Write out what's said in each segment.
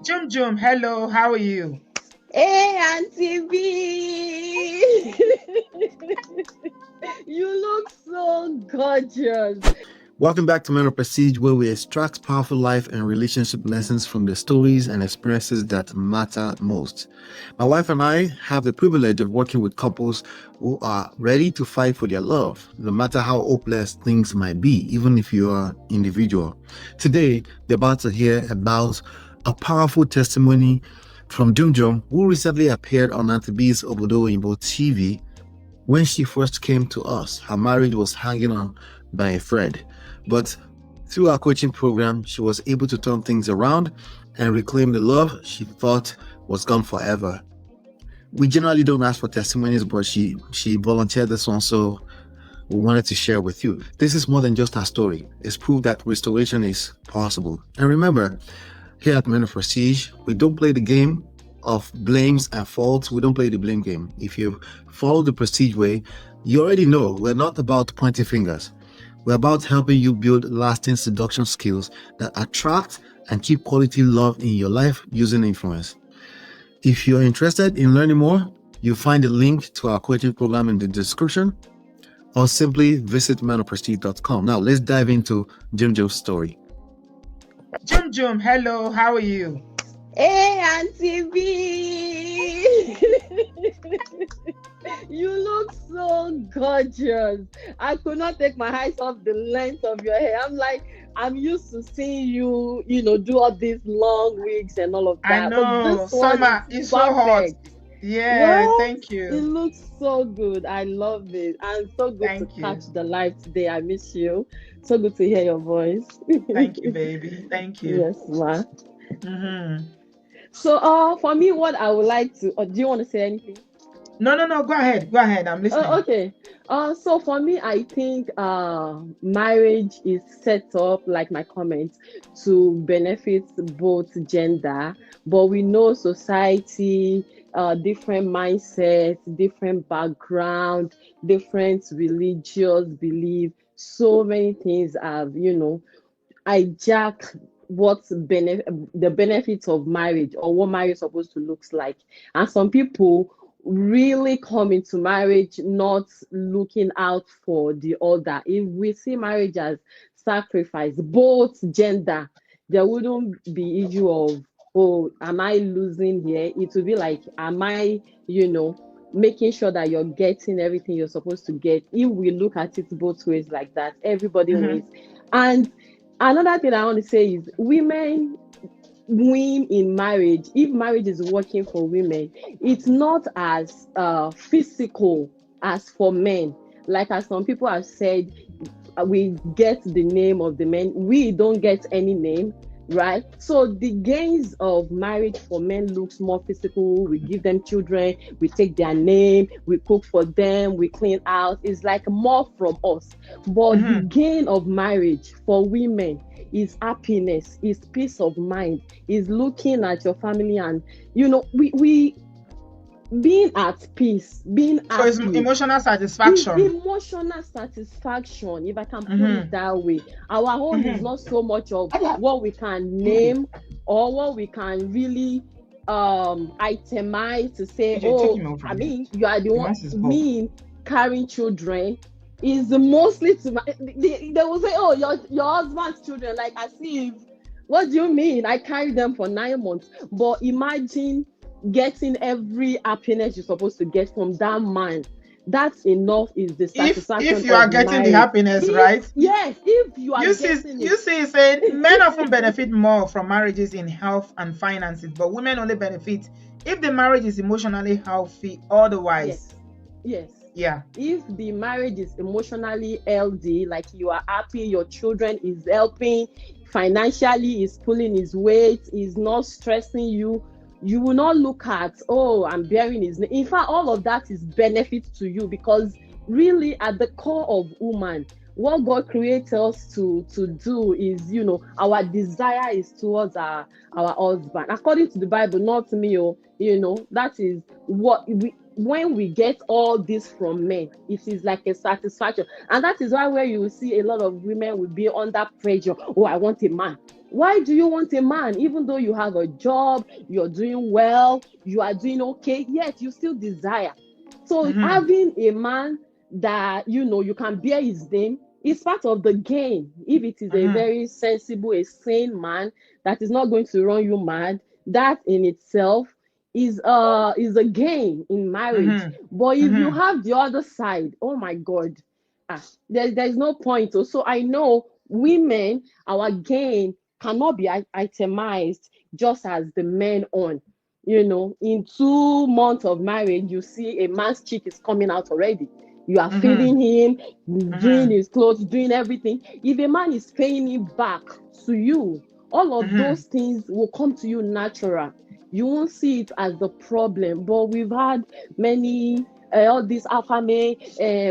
Jum, hello, how are you? Hey, Auntie B! You look so gorgeous. Welcome back to Men of Prestige, where we extract powerful life and relationship lessons from the stories and experiences that matter most. My wife and I have the privilege of working with couples who are ready to fight for their love, no matter how hopeless things might be, even if you are individual. Today, we're about to hear about a powerful testimony from Jum, who recently appeared on Auntie B's Obodo Imbo TV. When she first came to us, her marriage was hanging on by a thread. But through our coaching program, she was able to turn things around and reclaim the love she thought was gone forever. We generally don't ask for testimonies, but she volunteered this one, so we wanted to share with you. This is more than just her story. It's proof that restoration is possible. And remember, here at Men of Prestige, we don't play the game of blames and faults. We don't play the blame game. If you follow the Prestige way, you already know we're not about pointing fingers. We're about helping you build lasting seduction skills that attract and keep quality love in your life using influence. If you're interested in learning more, you'll find a link to our coaching program in the description or simply visit manofprestige.com. Now, let's dive into Jim's story. Jum, hello, how are you? Hey, Auntie B! You look so gorgeous. I could not take my eyes off the length of your hair. I'm used to seeing you, do all these long wigs and all of I that. But know, this one is summer is so hot. perfect. Yeah, What? thank It you. looks so good. I love it. And so good to Thank you. catch the live today. I miss you. So good to hear your voice. Thank you, baby. Thank you. Yes, ma. Mm-hmm. So, for me, what I would like to, do you want to say anything? No, go ahead. Go ahead. I'm Oh, listening. okay. So for me, I think marriage is set up, like my comments, to benefit both gender, but we know society, different mindsets, different background, different religious belief. So many things have, hijack the benefits of marriage or what marriage is supposed to look like. And some people really come into marriage not looking out for the other. If we see marriage as sacrifice, both gender, there wouldn't be issue of, oh, am I losing here? It would be like, am I, making sure that you're getting everything you're supposed to get. If we look at it both ways like that, everybody Mm-hmm. wins. And another thing I want to say is women win in marriage. If marriage is working for women, it's not as physical as for men. Like as some people have said, we get the name of the men, we don't get any name, right? So the gains of marriage for men looks more physical. We give them children, we take their name, we cook for them, we clean out. It's like more from us. But the Mm-hmm. gain of marriage for women is happiness, is peace of mind, is looking at your family, and we being at peace, being So it's happy emotional is satisfaction. emotional satisfaction, if I can put it Mm-hmm. that way. Our own is Mm-hmm. not so much of what we can name or what we can really itemize to say, AJ, take oh, him away I from here. mean, you are the He one. wants his ball. Me carrying children is mostly to my, they will say, oh, your husband's children, like as if, what do you mean? I carry them for 9 months. But imagine getting every happiness you're supposed to get from that man. That's enough, is the If satisfaction you are of getting the marriage. happiness, If right? yes, if you are getting You see, saying men often benefit more from marriages in health and finances, but women only benefit if the marriage is emotionally healthy. yes, Otherwise, yes. yeah. If the marriage is emotionally healthy, like you are happy, your children is helping, financially is pulling his weight, is not stressing you, you will not look at, oh, I'm bearing his name. In fact, all of that is benefit to you, because really at the core of woman, what God creates us to do is, our desire is towards our husband. According to the Bible, not me, that is what we when we get all this from men, it is like a satisfaction. And that is why where you will see a lot of women will be under pressure. Oh, I want a man. Why do you want a man? Even though you have a job, you're doing well, you are doing okay, yet you still desire. So Mm-hmm. having a man that you can bear his name is part of the game. If it is a Mm-hmm. very sensible, a sane man that is not going to run you mad, that in itself is a gain in marriage. Mm-hmm. But if you Mm-hmm. have the other side, oh my God, there's no point. So I know women, our gain cannot be itemized just as the men on. In 2 months of marriage, you see a man's cheek is coming out already. You are Mm-hmm. feeding him, doing Mm-hmm. his clothes, doing everything. If a man is paying it back to you, all of Mm-hmm. those things will come to you natural. You won't see it as the problem. But we've had many all this alpha male,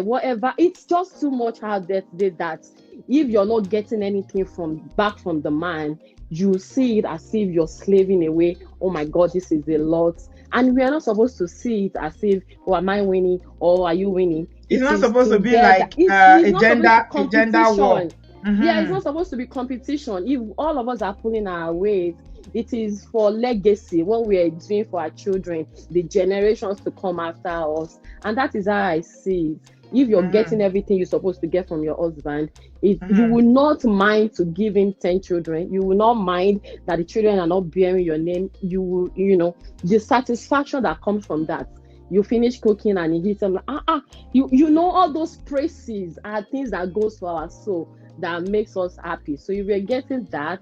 whatever. It's just too much out there today that if you're not getting anything from the man, you see it as if you're slaving away. Oh my God, this is a lot. And we are not supposed to see it as if, oh, am I winning or are you winning? It's It not is supposed to be together. like It's not supposed to a gender war. competition. Yeah, it's Mm-hmm. not supposed to be competition. If all of us are pulling our weight, it is for legacy, what we are doing for our children, the generations to come after us. And that is how I see it. If you're getting Mm-hmm. everything you're supposed to get from your husband, you Mm-hmm. will not mind to give him 10 children. You will not mind that the children are not bearing your name. You will, the satisfaction that comes from that. You finish cooking and you hit them like, you all those praises are things that goes for our soul that makes us happy. So if you're getting that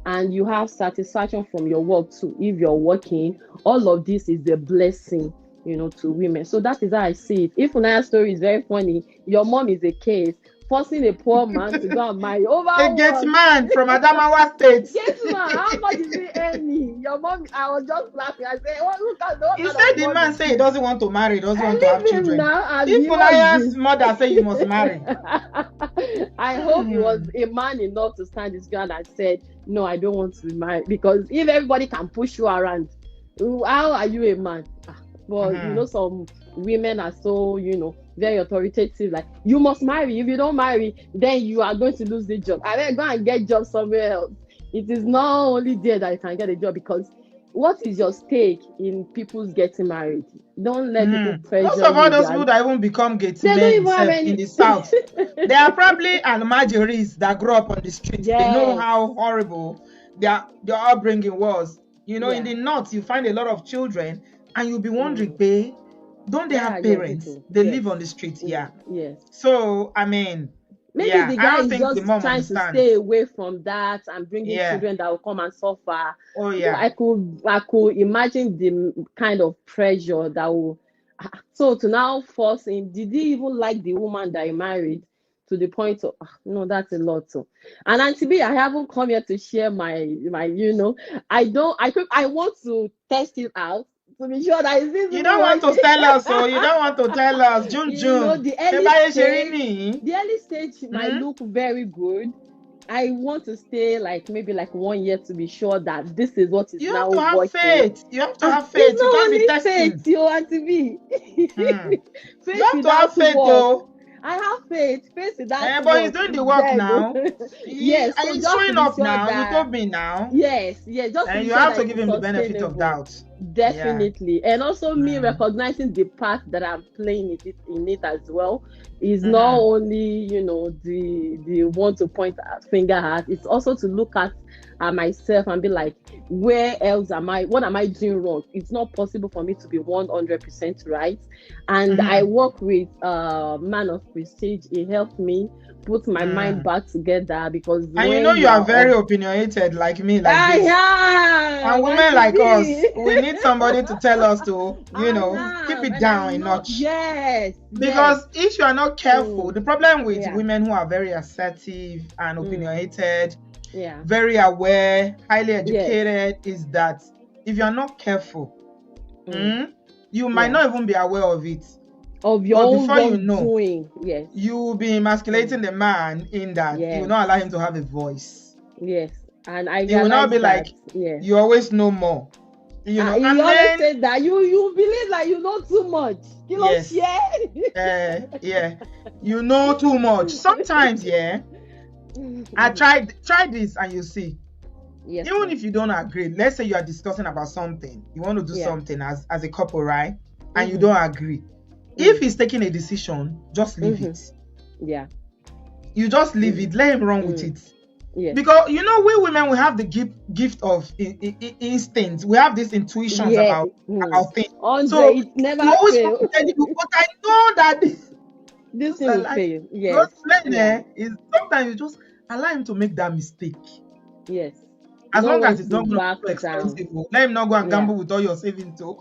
and you have satisfaction from your work too, if you're working, all of this is a blessing, to women. So that is how I see it. If Unaya's story is very funny, your mom is a case forcing a poor man to go and marry over A gate what? man from Adamawa State. Yes, man. How much is it earning? Your mom, I was just laughing. I said, what He kind said of the mom man is say he this? doesn't want to marry, doesn't want to have I leave him children. now. If What's Unaya's this? mother say you must marry. I hope he was Hmm. a man enough to stand his ground and said, no, I don't want to be married. Because if everybody can push you around, how are you a man? But Mm-hmm. some women are so, very authoritative. Like, you must marry. If you don't marry, then you are going to lose the job. I mean, go and get job somewhere else. It is not only there that you can get a job, because what is your stake in people's getting married? Don't let people Mm-hmm. Most pressure of all you. those people that even become gate They don't men even have self in any. the south, they are probably Almajiris that grew up on the streets. They know Yes. how horrible their upbringing was. In Yeah. the north, you find a lot of children, and you'll be wondering, Mm. babe, don't they Yeah, have yeah, they parents? do. They Yes. live on the streets, yeah. Yes. So I mean, Maybe yeah, the I guy don't is think the just mom trying to stay understands. away from that and bringing Yeah. children that will come and suffer. Oh Though yeah. I could imagine the kind of pressure that will. So to now force him, did he even like the woman that he married? To the point of no, that's a lot. So, and Auntie B, I haven't come here to share my. I don't. I want to test it out to be sure that is this You even don't want to working. tell us, so you don't want to tell us. June June. The Ṣé early báyé ṣe rí stage, nìyí? the early stage might Hmm? look very good. I want to stay like maybe like 1 year to be sure that this is what is You have now to have working. faith. You have to have It's faith. You not can't be only faith, testing. you want to be Hmm. You faith have to have without faith, work. though. I have faith without But he's work doing is the work dead. now. Yes, so He's just to showing be up sure now. You that told me now. yes, just to And be you sure have that to it give is him the benefit of sustainable. doubt. Yeah. Definitely. And also me Mm. recognizing the part that I'm playing in it as well is not Mm-hmm. only, the one to point a finger at, it's also to look at myself and be like, where else what am I doing wrong? It's not possible for me to be 100% right. And I Mm-hmm. work with man of prestige. It helped me put my mind Mm. back together, because And when you you are are very opinionated like me, like I this. And am women Auntie like us, B. we need somebody to tell us to, I keep am, it and I down a know. notch. Yes, yes. Because if you are not careful, the problem with Yeah. women who are very assertive and opinionated, Yeah. very aware, highly Yes. educated, is that if you are not careful, you might Yeah. not even be aware of it. Of your But own before you know, wrongdoing. Yes. you will be emasculating the man in that you will Yes. not allow him to have a voice. Yes. And I He will not realized be like, that. Yes. you always know more. You know, You and always then say that you believe that you know too much. You don't yes, share. yeah, you know too much. Sometimes, yeah, I try this and you see. Yes, Even ma'am. if you don't agree, let's say you are discussing about something, you want to do Yeah. something as a couple, right? And you Mm-hmm. don't agree. If he's taking a decision, just leave Mm-hmm. it. Yeah. You just leave Mm. it. Let him run with Mm. it. Yes. Because you know, we women, we have the gift of instinct. We have these intuitions Yeah. about things. 100. So It we never always want fail. to tell you, but I know that this This just thing will like fail. Yes. just men Yeah. is sometimes you just allow him to make that mistake. Yes. You As don't long as want it's to not going to back be too down. expensive, let him not go and Yeah. gamble with all your savings too.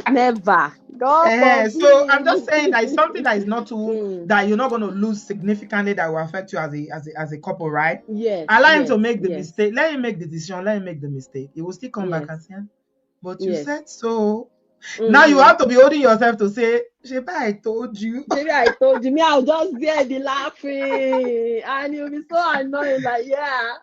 Never. God So I'm forbid. just saying that it's something that is not too Mm. that you're not going to lose significantly that will affect you as a couple, right? Yes. Allow him Yes. to make the Yes. mistake. Let him make the decision. Let him make the mistake. He will still come back Yes. and say, "Ah, but you Yes. said so." Now you Mm-hmm. have to be holding yourself to say, Shepa, I told you. Maybe I told you, me, I'll just there be laughing, and you'll be so annoyed, like, yeah,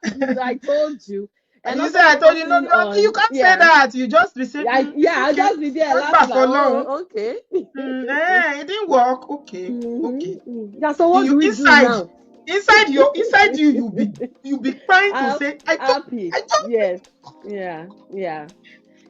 I told you. And You also say, I told you. No, focusing no, you on, can't say yeah, that. You just be saying, yeah, it's yeah, I'll okay. just be there Not laughing, back like, for long. oh, okay. It didn't work. Okay, okay. Yeah, so what You do we do now? inside you, you be trying to I'm say, I told, happy. I told. Yes, yeah, yeah.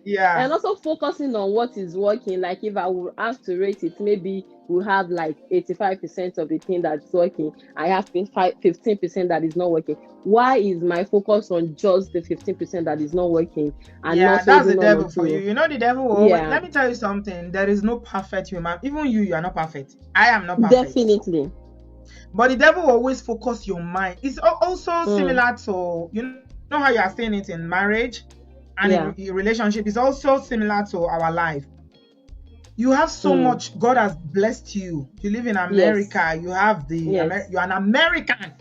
Yeah, And also focusing on what is working. Like if I would have to rate it, maybe we have like 85% of the thing that's working. I have 15% that is not working. Why is my focus on just the 15% that is not working and yeah, not that's the holding on devil for you. to? You know the devil will always. Yeah, Let me tell you something. There is no perfect human. Even you are not perfect. I am not perfect. definitely. But the devil will always focus your mind. It's also Mm, similar to know how you are saying it in marriage and yeah. in relationship. It's also similar to our life. You have so Mm, much. God has blessed you. You live in yes. America. You have Yes. you're an American.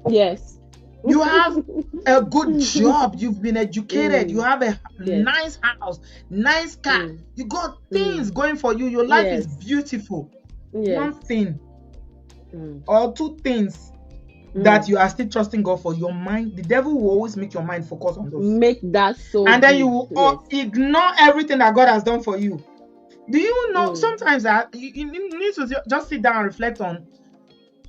Yes. You have a good job. You've been educated. You Mm, have a yes. nice house, nice car. Mm, You got mm, things going for you. Your life is yes. beautiful. Yes. One thing Mm, or two things that mm. you are still trusting God for, your mind, the devil will always make your mind focus on those. Make that so And then you big. will Yes. ignore everything that God has done for you. Do you know Mm, sometimes that you need to just sit down and reflect on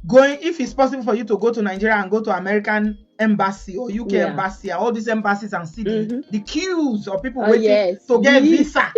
going, if it's possible for you to go to Nigeria and go to American embassy or UK yeah. embassy, or all these embassies, and see Mm-hmm. the queues of people Oh waiting yes. to get The visa.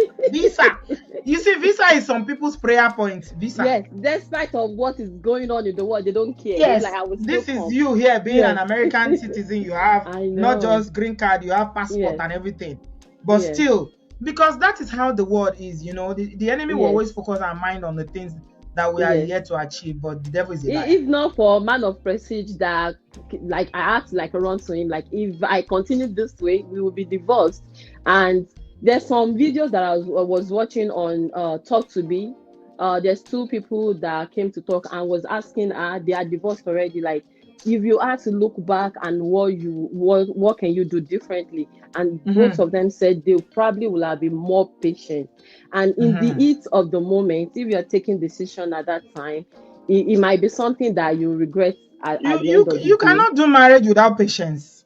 You see, visa is some people's prayer point. Visa. yes. Despite of what is going on in the world, they don't care. It's like Yes, I will still this is come. you here being an Yes. American citizen. You have I not know. just green card, you have passport Yes. and everything. But Yes. still, because that is how the world is, the enemy will Yes. always focus our mind on the things that we are Yes. yet to achieve, but the devil is a liar. If not for man of prestige that like I had to like run to him, like if I continue this way, we will be divorced. And there's some videos that I was watching on Talk to Be. There's two people that came to talk and was asking her, they are divorced already, like if you had to look back and what can you do differently, and both Mm-hmm. of them said they probably will have been more patient. And in the Mm-hmm. heat of the moment, if you're taking decision at that time, it might be something that you regret You at the you end of the you day. cannot do marriage without patience.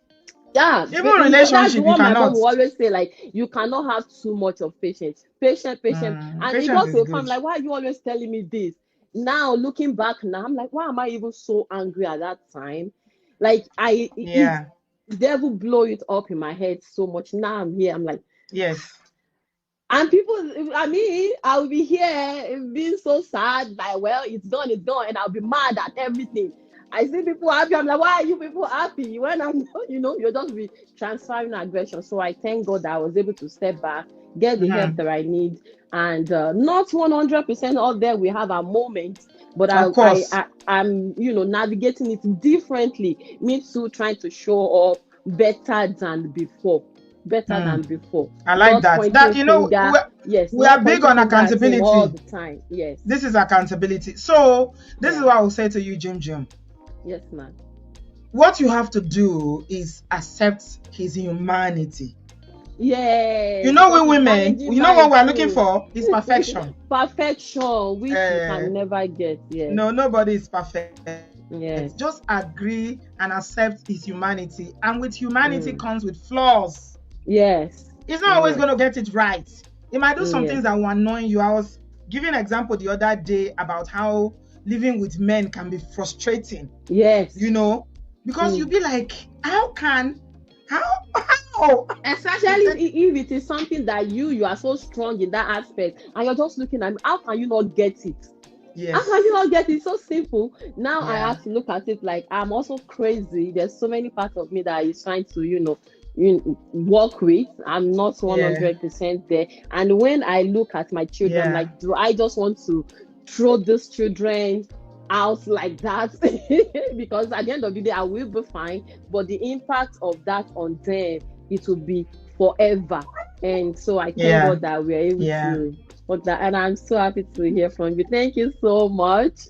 Yeah, Even that's relationship, you what my mom cannot. will always say. Like, you cannot have too much of patience. Patient. And it Patience got to is a point, I'm good. like, why are you always telling me this? Now, looking back now, I'm like, why am I even so angry at that time? Like, Yeah. devil blow it up in my head so much. Now I'm here. I'm like, Yes. and people, I mean, I'll be here being so sad, like, well, it's gone, and I'll be mad at everything. I see people happy. I'm like, why are you people happy? When I'm, you'll just be transferring aggression. So I thank God that I was able to step back, get the help Mm-hmm. that I need, and not 100% out there. We have our moments, but Of course. I'm, navigating it differently. Me too, trying to show up better than before, better Hmm. than before, I like not that. pointing We finger. are, Yes, we are not big pointing on finger at him all accountability. the time. Yes. This is accountability. So this is Yeah. what I will say to you, Jim. Yes, man. What you have to do is accept his humanity. You Yes, know, because we it's women, damaging you know mine what we are looking too. for is perfection. Perfection, which we Uh, can never get. Yes. no, nobody is perfect. Yes. Just agree and accept his humanity. And with humanity Mm. comes with flaws. Yes. He's not always Yeah. going to get it right. He might do some Yeah. things that will annoy you. I was giving an example the other day about how living with men can be frustrating, Yes. you know, because you'll be like, how? Especially if it is something that you are so strong in that aspect, and you're just looking at me, how can you not get it? Yes. How can you not get it? It's so simple. Now I Yeah. have to look at it like I'm also crazy. There's so many parts of me that is trying to, work with. I'm not 100% there. And when I look at my children, I'm like, do I just want to throw these children out like that? Because at the end of the day, I will be fine. But the impact of that on them, it will be forever. And so I thank God that we're able to. And I'm so happy to hear from you. Thank you so much.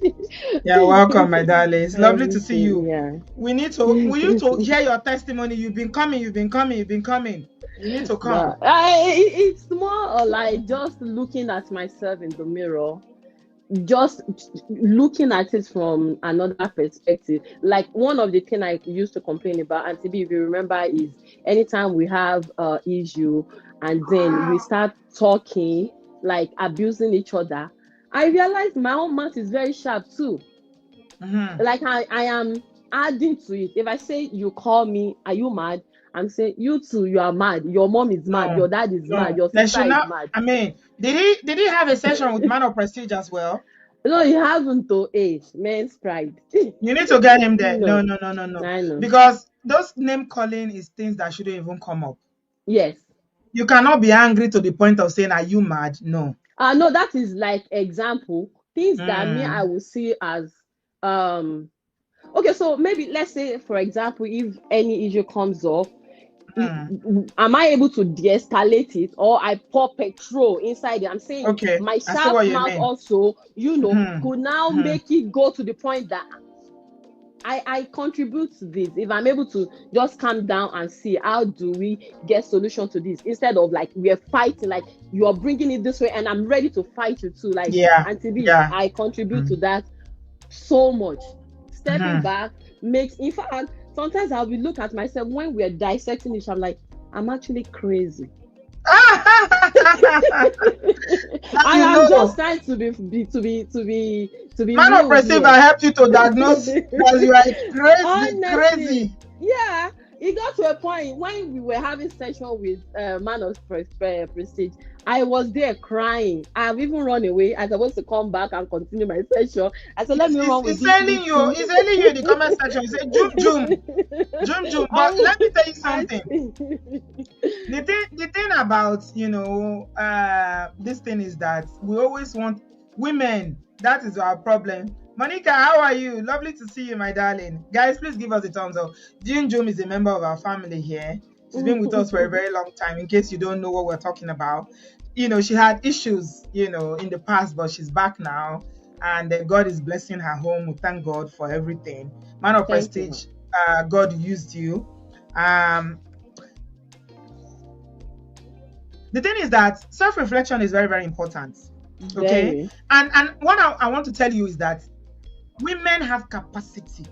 You're welcome, my darling. It's lovely to see you. Yeah. We need to hear your testimony. You've been coming. You need to come. It's more like just looking at myself in the mirror, just looking at it from another perspective. Like one of the things I used to complain about, and to be, if you remember, is anytime we have issue and then we start talking, like abusing each other, I realized my own mouth is very sharp too. Like I am adding to it. If I say you call me, are you mad? I'm saying you too, you are mad. Your mom is mad. Your dad is mad. Your sister is mad. I mean, did he have a session with Man of Prestige as well? No, he hasn't to age. Men's pride. You need to get him there. No. I know. Because those name calling is things that shouldn't even come up. Yes. You cannot be angry to the point of saying, are you mad? No. No, that is like example. Things that me I will see as okay, so maybe let's say, for example, if any issue comes up, am I able to de-escalate it, or I pour petrol inside it? I'm saying my sharp mouth also, could now make it go to the point that I contribute to this. If I'm able to just calm down and see how do we get solution to this, instead of like we're fighting, like you are bringing it this way and I'm ready to fight you too. Like Auntie B, I contribute to that so much. Stepping back makes, in fact, sometimes I'll be look at myself when we're dissecting it, I'm like, I'm actually crazy. I am just trying to be Man of Prestige, I helped you to diagnose because you are crazy. Yeah, it got to a point when we were having session with Man of Prestige. I was there crying. I've even run away. I was supposed to come back and continue my session. I said, let me run with this. He's telling you in the comment section. He said, Jum. But let me tell you something. The thing about, this thing is that we always want women. That is our problem. Monica, how are you? Lovely to see you, my darling. Guys, please give us a thumbs up. Jum is a member of our family here. She's been with us for a very long time. In case you don't know what we're talking about, she had issues, in the past, but she's back now, and God is blessing her home. We thank God for everything. Man of Prestige, God used you. The thing is that self-reflection is very, very important. Okay, and what I want to tell you is that women have capacity.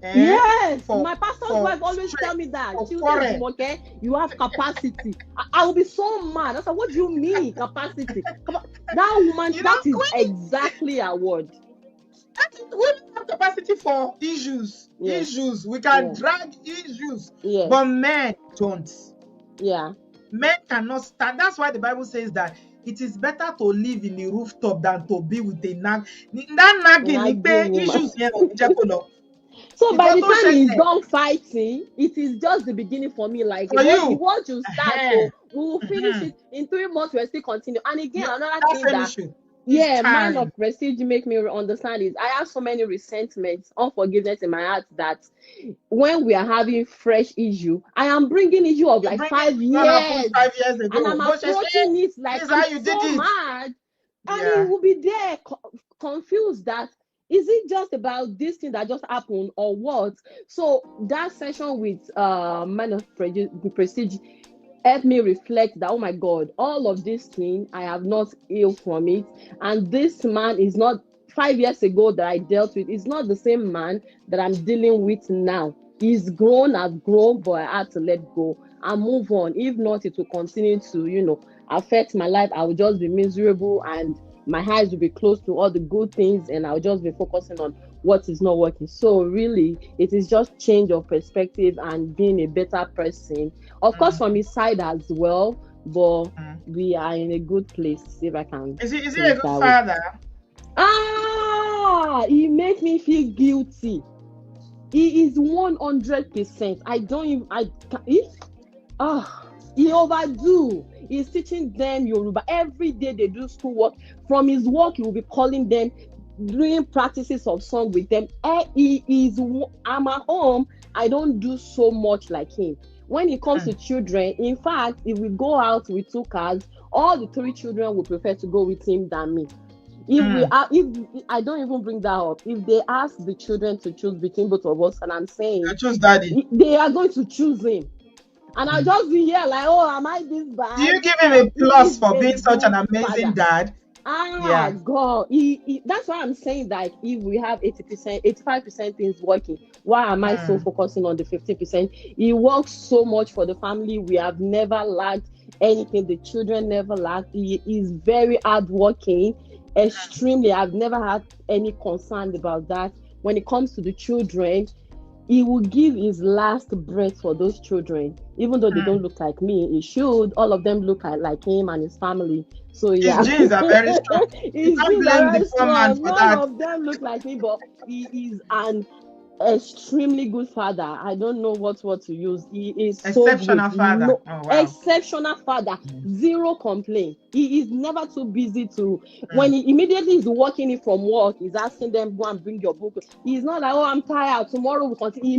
Yes, my pastor's wife always tell me that. Children, okay, you have capacity. I will be so mad. I said, what do you mean capacity? That woman, that is exactly a word. Women have capacity for issues. Issues. We can drag issues. But men don't. Yeah. Men cannot stand. That's why the Bible says that it is better to live in a rooftop than to be with a nag. That nagging issues here. So by the time he's done fighting, it is just the beginning for me. Like what you start, we will finish it in 3 months. We'll still continue. And again, another thing that Man of Prestige make me understand is I have so many resentments, unforgiveness in my heart that when we are having fresh issue, I am bringing issue of like 5 years, ago, and I'm approaching it like I'm so mad, and he will be there confused that. Is it just about this thing that just happened or what? So that session with Man of Prestige helped me reflect that, oh my God, all of this thing, I have not healed from it. And this man is not, 5 years ago that I dealt with, is not the same man that I'm dealing with now. He's grown, I've grown, but I had to let go and move on. If not, it will continue to, affect my life. I will just be miserable, and my eyes will be closed to all the good things, and I'll just be focusing on what is not working. So really, it is just change of perspective and being a better person. Of course, from Mm, his side as well, but mm. we are in a good place, if I can Is he say a it good that way. father? He makes me feel guilty. He is 100%. I don't even, if he overdo. He's teaching them Yoruba every day. They do schoolwork. From his work, he will be calling them, doing practices of song with them. I'm at home. I don't do so much like him. When it comes to Mm, children, in fact, if we go out with 2 cars, all the 3 children would prefer to go with him than me. mm. If I don't even bring that up, if they ask the children to choose between both of us, and I'm I saying choose daddy. they are going to choose him, and I'll Mm. just be here like, oh, am I this Do you bad? give him a He plus is for a being such an good amazing father. dad? Yeah. God, that's why I'm saying that if we have 80%, 85% things working, why am I so Mm, focusing on the 15%? He works so much for the family. We have never lacked anything. The children never lacked. He is very hardworking, extremely. I've never had any concern about that. When it comes to the children, he will give his last breath for those children, even though they don't mm. look like me. He should. All of them look like him and his family. So His yeah, genes are very strong. You his can't genes are blame the very poor man strong. for None that. of them look like me, but he is an extremely good father. I don't know what word to use. He is so good. Exceptional father. No Oh wow. exceptional father. Mm, Zero complaint. He is never too busy to, when mm, he immediately is walking in from work, he's asking them, go and bring your book. He's not like, oh, I'm tired. Tomorrow we'll continue.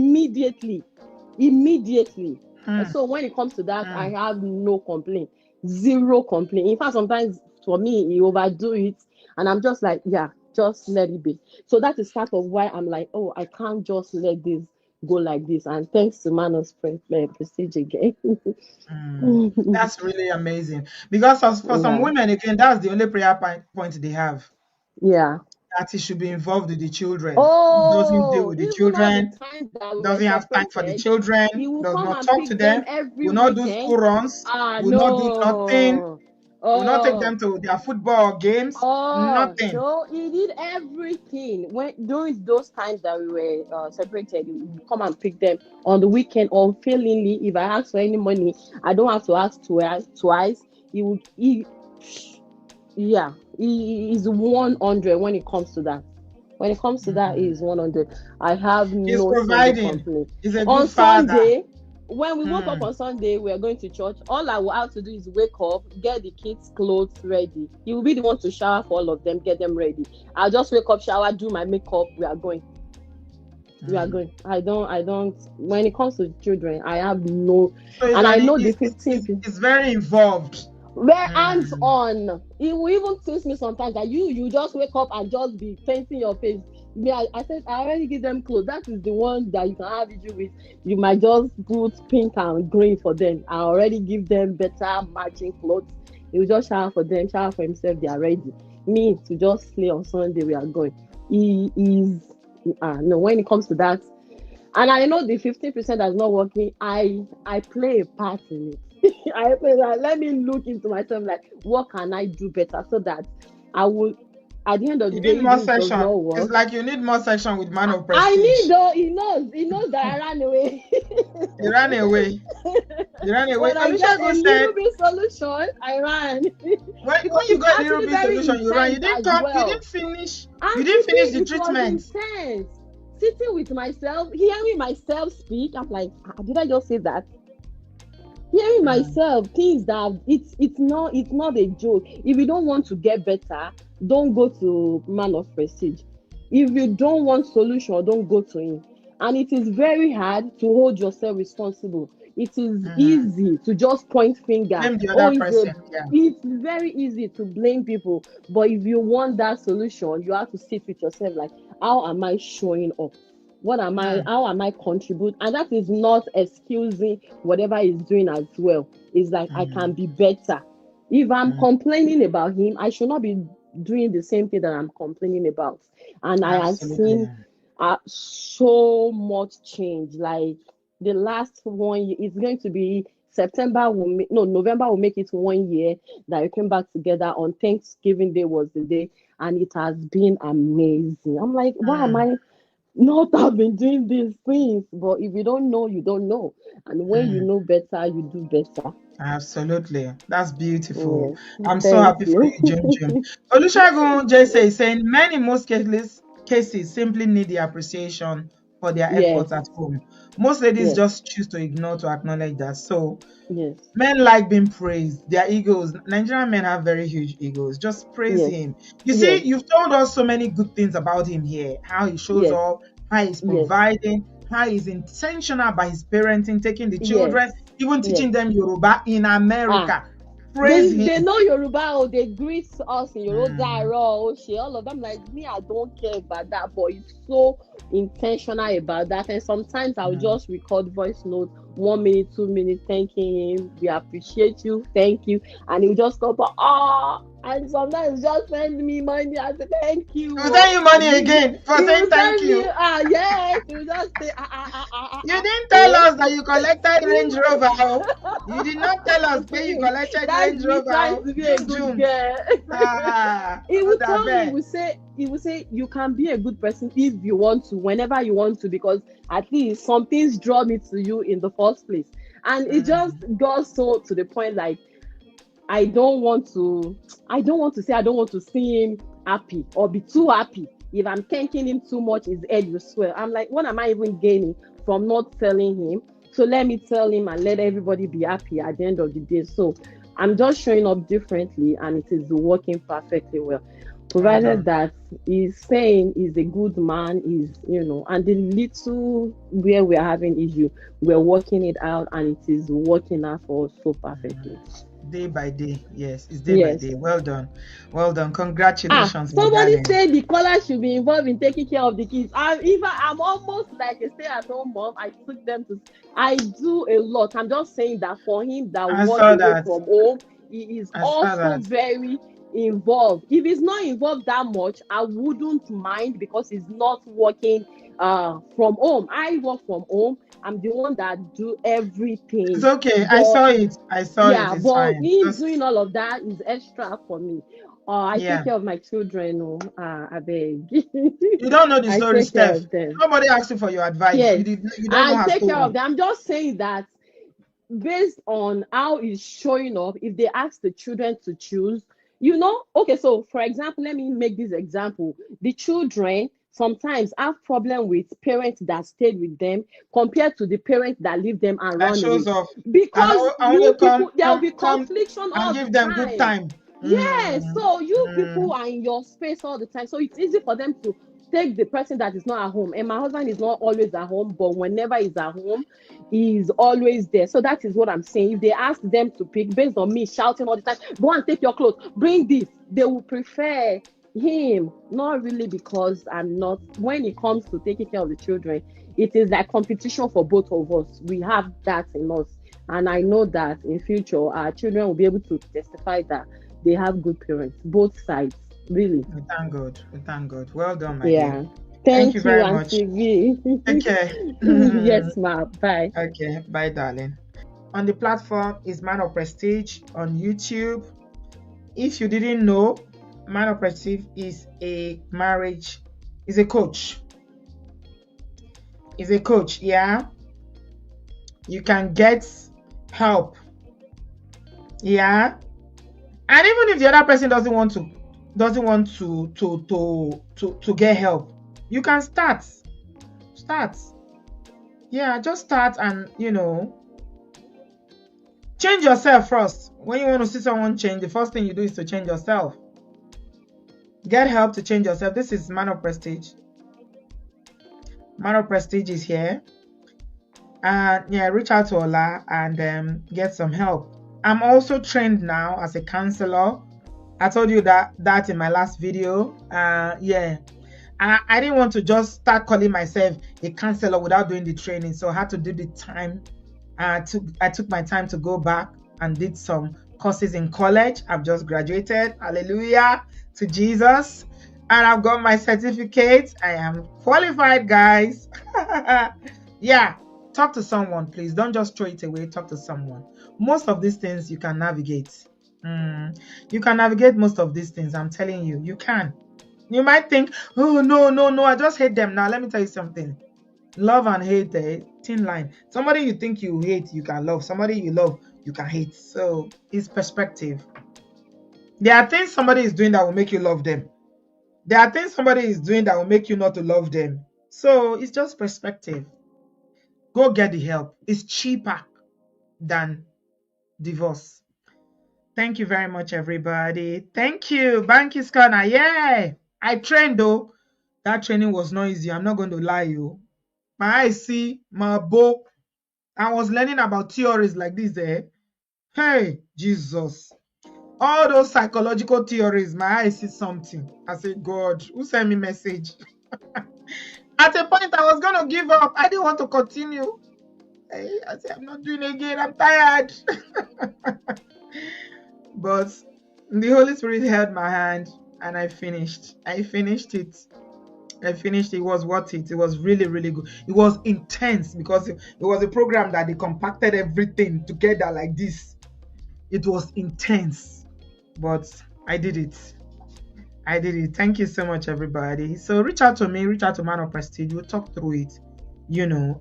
Immediately. And mm, so when it comes to that, I mm. have no complaint. Zero complaint. In fact, sometimes for me, he overdo it. And I'm just like, yeah, just let it be. So that is part of why I'm like, oh, I can't just let this go like this. And thanks to Manos Prestige again. Mm. That's really amazing. Because for some Yeah. women, again, that's the only prayer point they have. Yeah. That he should be involved with the children. Doesn't deal Oh, with the even all the children, times that we were doesn't have time for the separated, children, he will does come not and talk to pick them them, every will not do school weekend. runs, will not do nothing, No. will not take them Oh, to their football games, nothing. no, he did everything. When during those times that we were separated, he would come and pick them on the weekend unfailingly. If I ask for any money, I don't have to ask twice. He would, yeah, he is 100 when it comes to that. When it comes to that, he Mm. is 100. I have He's no single providing. complaint. He's a On good father. Sunday, when we woke up Mm. on Sunday, we are going to church. All I will have to do is wake up, get the kids' clothes ready. He will be the one to shower for all of them, get them ready. I'll just wake up, shower, do my makeup. We are going. We are Mm. going. I don't. When it comes to children, I have no, So he's, and I an, know the he's, 15. he's very involved. We're hands Mm. on. He will even tease me sometimes that you just wake up and just be painting your face. Me, I said I already give them clothes. That is the one that you can have issue with. You might just put pink and green for them. I already give them better matching clothes. He will just shower for them, shower for himself. They are ready. Me to just slay on Sunday. We are going. He is no. When it comes to that, and I know the 15% that's not working. I play a part in it. I play like, let me look into myself like what can I do better so that I will, at the end of You the need day, more even if it does section. not It's work. like you need more section with man of I prestige. need though, he knows that I ran away. He ran away. He ran away. When I Alicia get a Go said, little bit solution, I ran. when Because you it's got a little actually bit very solution, you ran. You intense didn't as come. You well. didn't finish. You And didn't finish the it was treatment. intense. Sitting with myself, hearing myself speak, I'm like, did I just say that? Hearing Mm, myself things that it's not a joke. If you don't want to get better, don't go to man of prestige. If you don't want solution, don't go to him. And it is very hard to hold yourself responsible. It is mm. easy to just point finger. Blame the Oh, other person. Yeah. it's very easy to blame people. But if you want that solution, you have to sit with yourself like, how am I showing up? Mm, How am I contribute? And that is not excusing whatever he's doing as well. It's like I can mm, be better. If I'm mm. complaining about him, I should not be doing the same thing that I'm complaining about. And I have Absolutely. seen so much change. Like the last 1 year, it's going to be September will make, no, November will make it 1 year that we came back together. On Thanksgiving Day was the day, and it has been amazing. I'm like, why am Mm, I not have been doing these things? But if you don't know, you don't know. And when you mm. know better, you do better. Absolutely. That's beautiful. Yes. I'm so Thank happy for you. you, Jim Jim. Olusegun Jesse is saying men in most cases simply need the appreciation for their Yes. efforts at home. Most ladies Yes. just choose to ignore to acknowledge that. So Yes. men like being praised. Their egos. Nigerian men have very huge egos. Just praise Yes. him. You see, Yes. you've told us so many good things about him here. How he shows Yes. up, how he's Yes. providing, how he's intentional by his parenting, taking the Yes. children, even Yes. teaching them Yoruba in Ah, America. Praise they him. know Yoruba, oh, they greet us in Yoruba, Mm, oh, she, all of them. Like me, I don't care about that, but it's so intentional about that. And sometimes I'll mm. just record voice notes, 1 minute, 2 minutes, thanking him. We appreciate you, thank you, and he'll just go, ah. And sometimes just send me money. I say thank you. He'll send you And money again for he saying will thank send me, you. yes, he will just say, You didn't tell eh? us that you collected Range Rover. Oh. You did not tell us where you collected That's Range me Rover. trying Oh. to be a June good June. girl. Ah, He oh, will that tell me, bad. he will say, you can be a good person if you want to, whenever you want to, because at least some things draw me to you in the first place. And it just Mm. goes so to the point, like, I don't want to, I don't want to see him happy or be too happy. If I'm thanking him too much, his head will swell. I'm like, what am I even gaining from not telling him? So let me tell him and let everybody be happy at the end of the day. So I'm just showing up differently, and it is working perfectly well. Well Provided done. that he's saying he's a good man, and the little where we're having issue, we're working it out, and it is working out for us so perfectly. Day by day. Yes, it's day by Yes. day. Well done. Well done. Congratulations, my Somebody darling. said the caller should be involved in taking care of the kids. I'm almost like a stay-at-home mom. I do a lot. I'm just saying that for him that I work saw away that. from home, he is I saw also that. very involved. If he's not involved that much, I wouldn't mind because he's not working from home. I work from home. I'm the one that do It's everything. okay. I But saw it. I saw it. yeah, It's but fine. him Just doing all of that is extra for me. I take yeah. care of my children. Oh, I beg. You don't know the I story, take care Steph. of them. Nobody asked you for your advice. Yes, You don't know I her take care of story. them. I'm just saying that based on how it's showing up, if they ask the children to choose, okay, so for example, let me make this example. The children sometimes have problem with parents that stayed with them compared to the parents that leave them and That run shows away, off. And because I only you people, there will be come confliction and all the give them good time. time. Yes, Mm, so you mm. people are in your space all the time, so it's easy for them to take the person that is not at home. And my husband is not always at home, but whenever he's at home, he's always there. So that is what I'm saying. If they ask them to pick based on me shouting all the time, go and take your clothes, bring this, they will prefer him. Not really, because I'm not, when it comes to taking care of the children, it is like competition for both of us. We have that in us. And I know that in future our children will be able to testify that they have good parents, both sides, really. We thank God. We thank God. Well done, my dear. Yeah. Thank you Thank you, very much. Auntie V. Take care. Yes, ma. Bye. Okay. Bye, darling. On the platform is Man of Prestige on YouTube. If you didn't know, Man of Prestige is is a coach. Is a coach, yeah. You can get help. Yeah. And even if the other person doesn't want to get help, you can start. Yeah, just start, and change yourself first. When you want to see someone change, the first thing you do is to change yourself. Get help to change yourself. This is Man of Prestige. Man of Prestige is here. And yeah, reach out to Ola and get some help. I'm also trained now as a counselor. I told you that in my last video. Yeah. And I didn't want to just start calling myself a counselor without doing the training. So I had to do the time. I took my time to go back and did some courses in college. I've just graduated. Hallelujah to Jesus. and I've got my certificate. I am qualified, guys. Yeah, talk to someone, please. Don't just throw it away. Talk to someone. Most of these things you can navigate. You can navigate most of these things. I'm telling you, you can. You might think, oh, no, no, no, I just hate them. Now, let me tell you something. Love and hate, thin line. Somebody you think you hate, you can love. Somebody you love, you can hate. So it's perspective. There are things somebody is doing that will make you love them. There are things somebody is doing that will make you not to love them. So it's just perspective. Go get the help. It's cheaper than divorce. Thank you very much, everybody. Thank you. Banky Scanner. Yeah. I trained though. That training was not easy. I'm not going to lie you. My eyes see, my bow. I was learning about theories like this, eh? Hey, Jesus. All those psychological theories, my eyes see something. I said, God, who sent me message? At a point, I was going to give up. I didn't want to continue. I said, I'm not doing it again. I'm tired. But the Holy Spirit held my hand and I finished. I finished it. It was worth it. It was really, really good. It was intense because it was a program that they compacted everything together like this. It was intense, but I did it. Thank you so much, everybody. So reach out to me, reach out to Man of Prestige. We'll talk through it,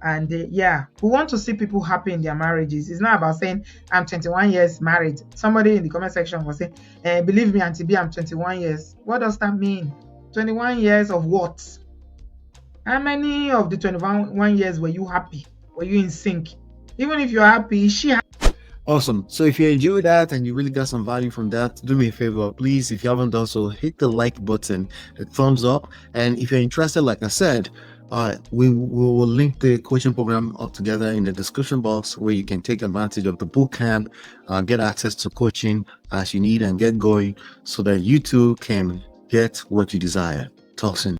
and yeah, we want to see people happy in their marriages. It's not about saying I'm 21 years married. Somebody in the comment section was saying, believe me, Auntie B, I'm 21 years. What does that mean? 21 years of what? How many of the 21 years were you happy? Were you in sync? Even if you're happy, is she happy? Awesome. So if you enjoyed that and you really got some value from that, do me a favor, please. If you haven't done so, hit the like button, the thumbs up. And if you're interested, like I said, we will link the coaching program up together in the description box where you can take advantage of the boot camp, get access to coaching as you need and get going so that you too can get what you desire. Talk soon.